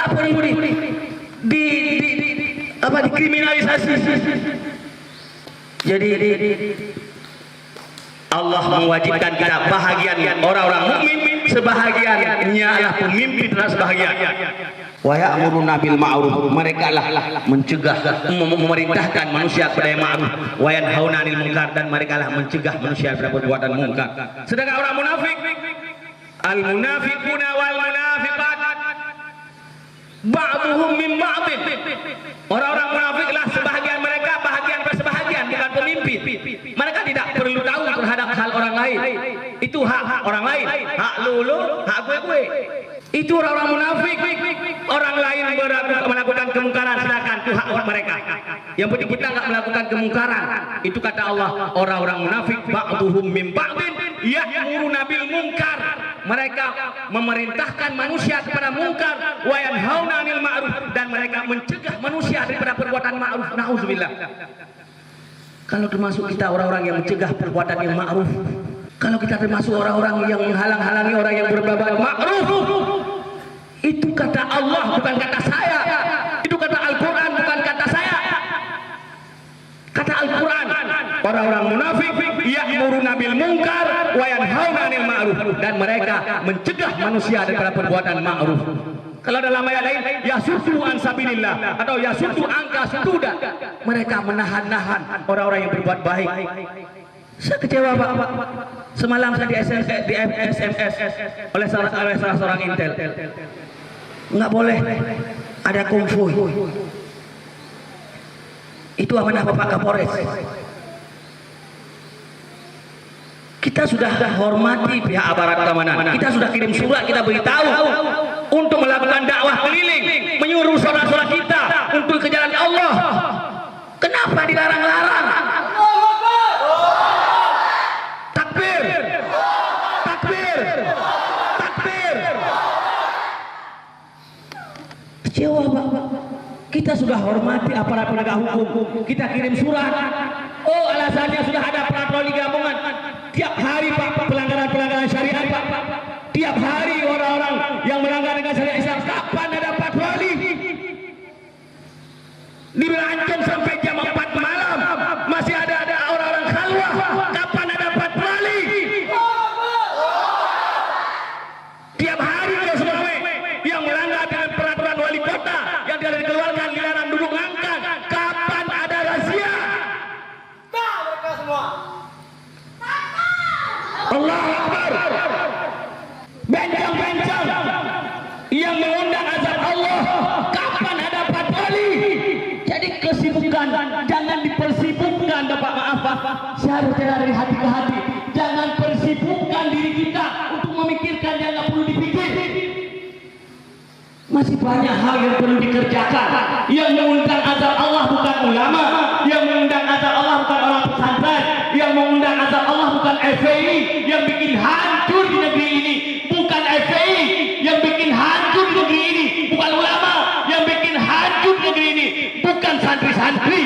nggak perlu dikriminalisasi. Jadi Allah mewajibkan kita bahagian orang-orang mukmin sebahagiannya adalah pemimpin dan sebahagian. Wa ya'muruna bil ma'ruf, mereka lah mencegah, memerintahkan manusia kepada yang ma'ruf. Wa yanhauna 'anil munkar, dan mereka lah mencegah manusia dari perbuatan munkar. Sedangkan orang munafik, al munafiquna wal munafiqat ba'dhum min ba'd. Orang-orang munafiklah sebahagian mereka bahagian bersebahagian, bukan pemimpin. Mereka tidak perlu tahu terhadap hal orang lain. Itu hak orang lain, hak lu, hak gue. Itu orang-orang munafik. Orang lain melakukan kemungkaran, sedangkan itu hak mereka. Yang penting kita nggak melakukan kemungkaran. Itu kata Allah, orang-orang munafik ba'dhum min ba'din ya'muruna bil munkar. Mereka memerintahkan manusia kepada mungkar, wa yanhauna 'anil ma'ruf, dan mereka mencegah manusia daripada perbuatan ma'ruf. Nauzubillah. Kalau termasuk kita orang-orang yang mencegah perbuatan yang ma'ruf, kalau kita termasuk orang-orang yang menghalang-halangi orang yang berbuat ma'ruf, itu kata Allah, bukan kata saya. Itu kata Al-Quran, bukan kata saya. Kata Al-Quran, orang-orang munafik ya'muruna bil munkar wa yanhauna 'anil ma'ruf, dan mereka mencegah manusia daripada perbuatan ma'ruf. Kalau dalam ayat lain, yasuddu an sabilillah atau yasuddu angka sududa, mereka menahan-nahan orang-orang yang berbuat baik. Saya kecewa Pak. Semalam saya di SMS oleh salah seorang intel. Nggak boleh ada konvoy. Itu amanah Bapak Kapolres. Kita sudah hormati pihak aparat keamanan. Kita sudah kirim surat, kita beritahu untuk melakukan dakwah keliling, menyuruh saudara-saudara kita untuk ke jalan Allah. Kenapa dilarang-larang? Takbir, takbir, takbir. Kecewa Pak. Kita sudah hormati aparat penegak hukum. Kita kirim surat. Oh, alasannya sudah ada patroli gabungan. Tiap hari Pak, pelanggaran syariat Pak. Tiap hari orang-orang yang melanggar dengan syariat Islam. Kapan ada patroli? Di Belancong sampai jam 4 malam masih ada orang-orang khalwah. Kapan ada patroli? Tiap hari ke Sulawesi yang melanggar dengan peraturan wali kota yang tidak dikeluarkan, dilarang duduk ngangkat. Kapan ada razia? Mereka semua. Allah Akbar. Bencong-bencong yang mengundang azab Allah. Kapan ada patroli? Jadi kesibukan jangan dipersibukkan Bapak, maaf Pak. Saya berbicara dari hati ke hati. Jangan persibukkan diri kita untuk memikirkan yang nggak perlu dipikir. Masih banyak hal yang perlu dikerjakan. Yang mengundang azab Allah bukan ulama, yang mengundang azab Allah bukan orang pesantren, yang mengundang azab Allah bukan FPI yang bikin hancur di negeri ini, bukan FPI yang bikin hancur di negeri ini, bukan ulama yang bikin hancur di negeri ini, bukan santri-santri,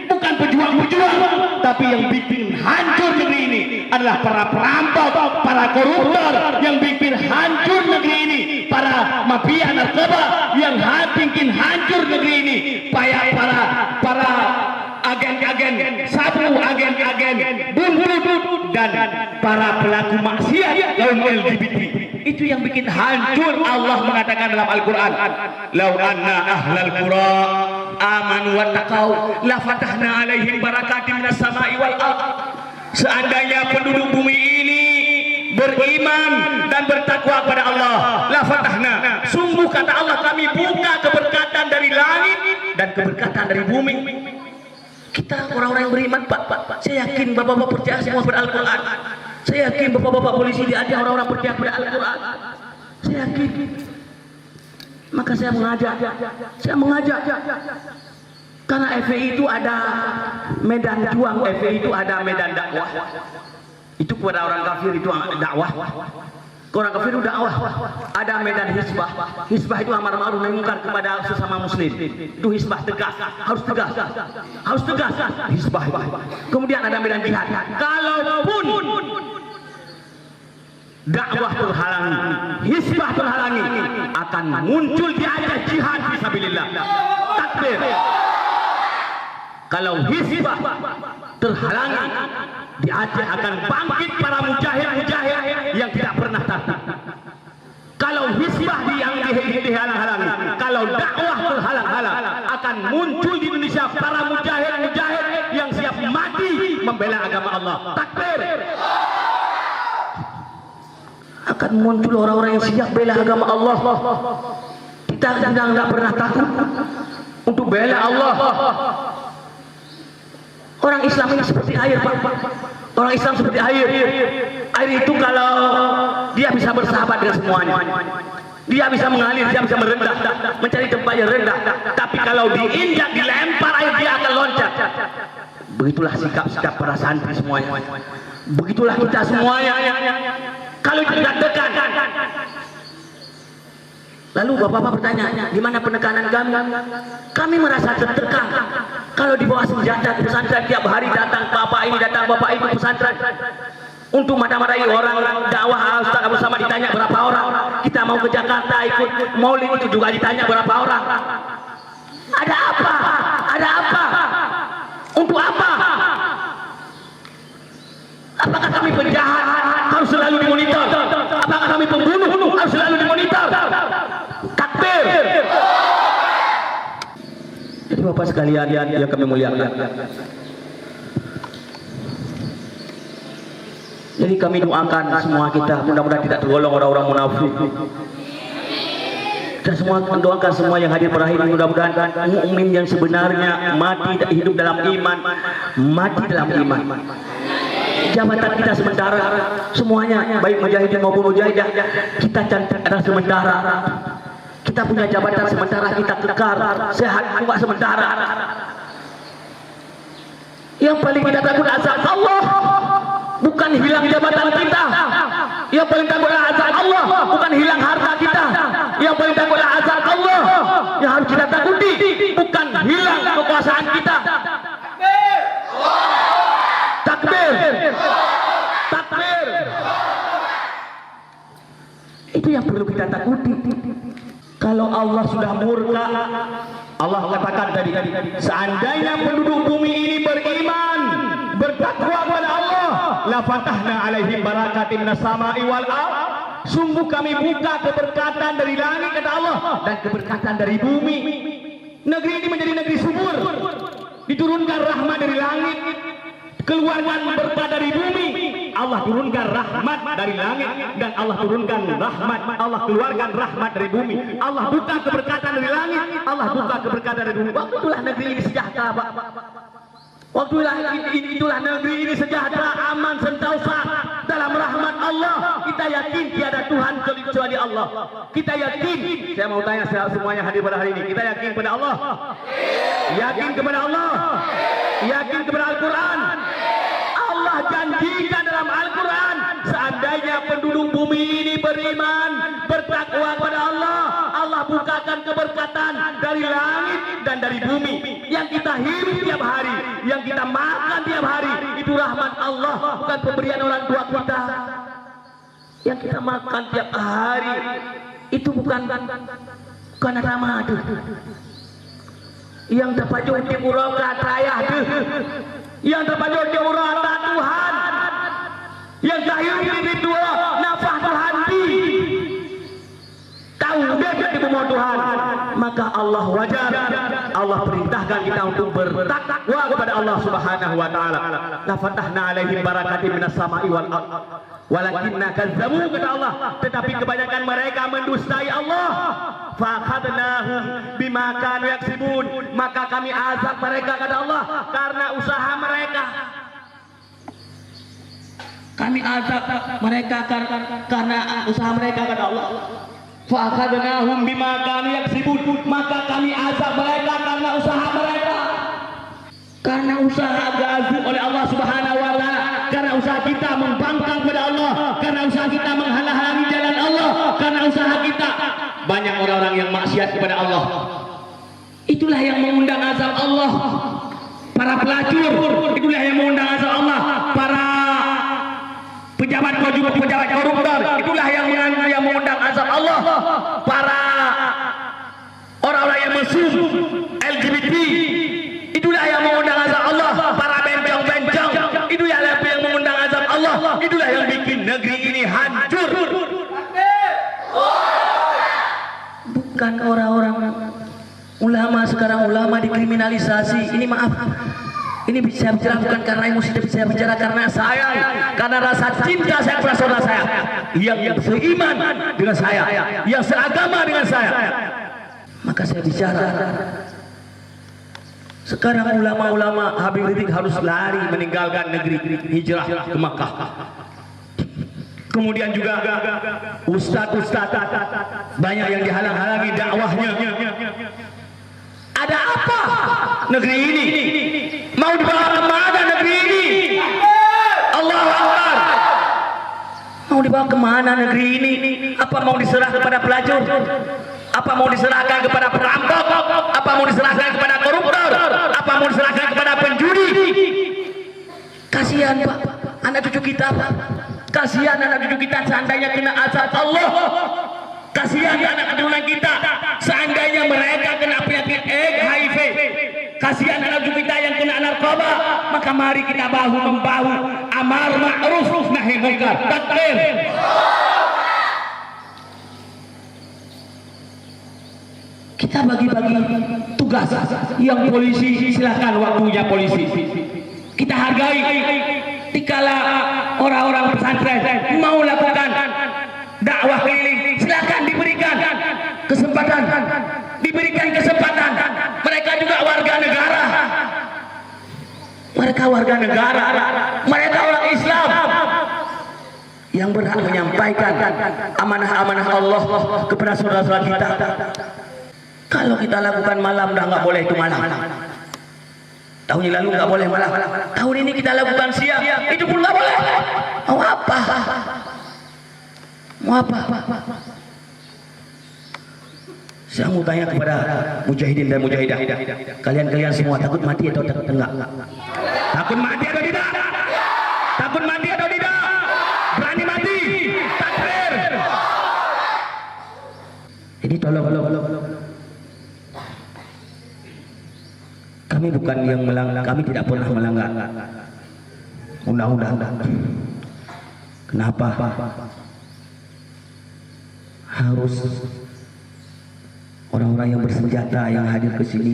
bukan pejuang-pejuang, tapi yang bikin hancur negeri ini adalah para perampok, para koruptor yang bikin hancur negeri ini, para mafia narkoba yang bikin hancur negeri ini, para agen-agen sabu, agen-agen bunuh dan para pelaku maksiat kaum LGBT. Itu yang bikin hancur. Allah mengatakan dalam Al-Quran, "Lau anna ahlal qura amanu wattaqau la fatahna alaihim barakatim minas sama'i wal ardh." Seandainya penduduk bumi ini beriman dan bertakwa kepada Allah, la fatahna, sungguh kata Allah kami buka keberkatan dari langit dan keberkatan dari bumi. Kita orang-orang yang beriman Pak. Saya yakin bapak-bapak percaya semua pada Al-Quran. Saya yakin bapak-bapak polisi diajak orang-orang percaya pada Al-Quran. Saya yakin. Maka saya mengajak. Karena FPI itu ada medan juang, FPI itu ada medan dakwah. Itu kepada orang kafir itu dakwah. Orang kafir itu dakwah. Ada medan hisbah. Hisbah itu amar ma'ruf nahi munkar kepada sesama muslim. Itu hisbah tegas, harus tegas. Hisbah. Kemudian ada medan jihad. Kalaupun dakwah terhalangi, hisbah terhalangi, akan muncul di Aceh jihad fisabilillah. Takbir. Kalau Hizbah terhalangi, di Aceh akan bangkit para mujahid-mujahid yang tidak pernah takut. Kalau Hizbah yang dihalang-halangi, kalau dakwah terhalang-halang, akan muncul di Indonesia para mujahid-mujahid yang siap mati membela agama Allah. Takbir. Akan muncul orang-orang yang siap bela agama Allah. Kita sedang tidak pernah takut untuk bela Allah. Orang Islam ini seperti air, Pak. Orang Islam seperti air. Air itu kalau dia bisa bersahabat dengan semuanya, dia bisa mengalir, dia bisa merendah, mencari tempat yang rendah. Tapi kalau diinjak, dilempar air, dia akan loncat. Begitulah sikap-sikap para santri semuanya. Begitulah kita semuanya. Kalau tidak dekat. Lalu bapak-bapak bertanya, di mana penekanan kami? Kami merasa tertekan. Kalau di bawah senjata ke pesantren, tiap hari datang bapak ini, datang bapak itu ke pesantren untuk mata-matai orang dakwah. Ustaz Abu Samad ditanya berapa orang. Kita mau ke Jakarta ikut maulid itu juga ditanya berapa orang. Ada apa? Ada apa? Untuk apa? Apakah kami penjahat harus selalu dimonitor? Apakah kami pembunuh harus selalu dimonitor? Takbir. Jadi Bapak sekalian yang kami muliakan, jadi kami doakan semua kita mudah-mudahan tidak tergolong orang-orang munafik. Dan semua mendoakan semua yang hadir pada hari ini, mudah-mudahan mukmin yang sebenarnya mati hidup dalam iman, mati dalam iman. Jabatan kita sementara semuanya, baik mujahidin maupun mujahidah, kita ada sementara. Kita punya jabatan sementara, kita kekar, sehat juga sementara. Yang paling kita takut azab Allah, bukan hilang jabatan kita. Yang paling takutlah azab Allah, bukan hilang harta kita. Yang paling takutlah azab Allah, yang harus kita takuti, bukan hilang kekuasaan kita. Takbir. Takbir. Itu yang perlu kita takuti. Kalau Allah sudah murka, Allah katakan tadi, seandainya penduduk bumi ini beriman, bertakwa kepada Allah, la fatahna alaihim barakatin minas sama'i wal ardh, sungguh kami buka keberkatan dari langit kata Allah dan keberkatan dari bumi. Negeri ini menjadi negeri subur, diturunkan rahmat dari langit, keluarkan berkah dari bumi. Allah turunkan rahmat dari langit dan Allah turunkan rahmat, Allah keluarkan rahmat dari bumi. Allah buka keberkatan dari langit, Allah buka keberkatan dari bumi. Waktu itulah negeri ini sejahtera, Pak. Waktu itulah negeri ini sejahtera, aman, sentosa dalam rahmat Allah. Kita yakin tiada Tuhan kecuali Allah. Kita yakin. Saya mau tanya semuanya hadir pada hari ini, kita yakin kepada Allah? Yakin kepada Allah? Yakin kepada Al-Quran? Allah janjikan dalam Al-Quran, seandainya penduduk bumi ini beriman, bertakwa kepada Allah, Allah bukakan keberkatan dari langit dan dari bumi. Yang kita hidup tiap hari, yang kita makan tiap hari, itu rahmat Allah, bukan pemberian orang tua kita. Yang kita makan tiap hari, itu bukan rahmat. Yang terpajuk di murakat raya, yang terpajuk di murakat Tuhan, yang zahir di dua nafas Tuhan di tahu dekat di bumi Tuhan, maka Allah wajar, Allah perintahkan kita untuk bertakwa kepada Allah Subhanahu wa taala. La fatahna alaihim barakatin minas sama'i wal ardh walakinna kazzabu kata Allah, tetapi kebanyakan mereka mendustai Allah. Fa'akhadnahum bima kanu yaksibun, maka kami azab mereka kata Allah karena usaha mereka. Kami azab mereka karena usaha mereka kata Allah. Fa'akhadnahum bima kanu yaksibun, maka kami azab mereka karena usaha mereka. Karena usaha gazi oleh Allah Subhanahu wa taala, karena usaha kita membangkang kepada Allah, karena usaha kita menghalang-halangi jalan Allah, karena usaha kita banyak orang-orang yang maksiat kepada Allah. Itulah yang mengundang azab Allah. Para pelacur, itulah yang mengundang azab Allah. Para pejabat koruptor, itulah yang mengundang azab Allah. Para negeri ini hancur. Bukan orang-orang ulama sekarang, ulama dikriminalisasi. Ini maaf, ini bisa bicara bukan karena emosi, bisa bicara karena sayang, karena rasa cinta saya kepada saudara saya yang seiman dengan saya, yang seagama dengan saya. Maka saya bicara. Sekarang ulama-ulama Habib Rizik harus lari meninggalkan negeri, hijrah ke Makkah. Kemudian juga ustadz banyak yang dihalang-halangi dakwahnya. Ada apa negeri ini? Mau dibawa kemana negeri ini? Allahu Akbar. Mau dibawa kemana negeri ini? Apa mau diserah kepada pelacur? Apa mau diserahkan kepada perampok? Apa mau diserahkan kepada koruptor? Apa mau diserahkan kepada penjudi? Kasihan Pak, anak cucu kita Pak. Kasihan anak cucu kita seandainya kena azab Allah. Kasihan anak keturunan kita seandainya mereka kena penyakit HIV. Kasihan anak cucu kita yang kena narkoba. Maka mari kita bahu membahu, amar ma'ruf nahi munkar. Takbir. Kita bagi-bagi tugas. Yang polisi silakan waktunya polisi. Kita hargai. Dikala orang-orang pesantren mau lakukan dakwah keliling, silakan diberikan kesempatan. Mereka juga warga negara. Mereka warga negara. Mereka orang Islam yang berhak menyampaikan amanah-amanah Allah kepada saudara-saudara kita. Kalau kita lakukan malam, dah nggak boleh itu malam. Tahun yang lalu nggak boleh malam. Tahun ini kita lakukan siang, itu pun nggak boleh. Mau apa? Saya mau tanya kepada mujahidin dan mujahidah. Kalian semua takut mati atau takut enggak? Takut mati atau tidak? Takut mati atau tidak? Berani mati? Takbir. Ini tolong. Kami bukan yang melanggar, kami tidak pernah melanggar undang-undang. Kenapa harus orang-orang yang bersenjata yang hadir ke sini